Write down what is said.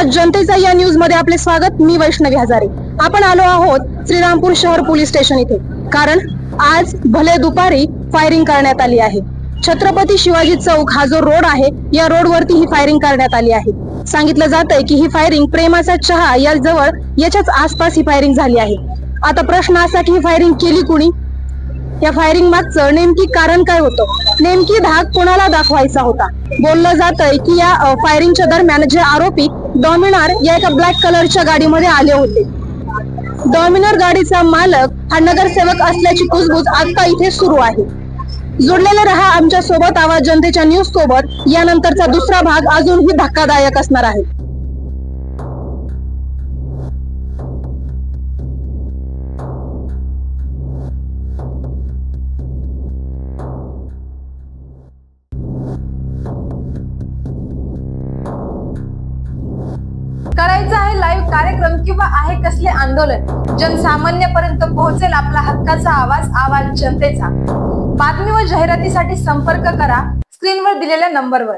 आवाज जनतेचा या न्यूज मध्ये आपले स्वागत। मी वैष्णवी हजारे। आपण आलो आहोत श्रीरामपूर शहर पोलीस स्टेशन इथे, कारण आज भले दुपारी फायरिंग करण्यात आली आहे। छत्रपती शिवाजी चौक हा जो रोड आहे, या रोड वरती ही फायरिंग करण्यात आली आहे। सांगितलं जातंय की ही फायरिंग प्रेमाचा चहा या जवळ याच्याच आसपास ही फायरिंग झाली आहे। आता प्रश्न असा की ही फायरिंग केली कुणी, या फायरिंग मागचं नेमकी कारण काय होतं, नेमकी धाक कोणाला दाखवायचा होता। बोललं जातंय की या फायरिंगच्या दरम्यान जे आरोपी डॉमिनर या एका ब्लॅक कलरच्या गाडीमध्ये आले होते। डॉमिनर गाडीचा मालक हा नगरसेवक असल्याची कुजबूज आता इथे सुरू आहे। जोडलेले रहा आमच्या सोबत आवाज जनतेच्या न्यूज सोबत। यानंतरचा दुसरा भाग अजूनही धक्कादायक असणार आहे। करायचं आहे लाईव्ह कार्यक्रम किंवा आहे कसले आंदोलन, जनसामान्यापर्यंत पोहोचेल आपला हक्काचा आवाज, आवाज जनतेचा। बातमी व जाहिरातीसाठी संपर्क करा स्क्रीनवर दिलेल्या नंबरवर।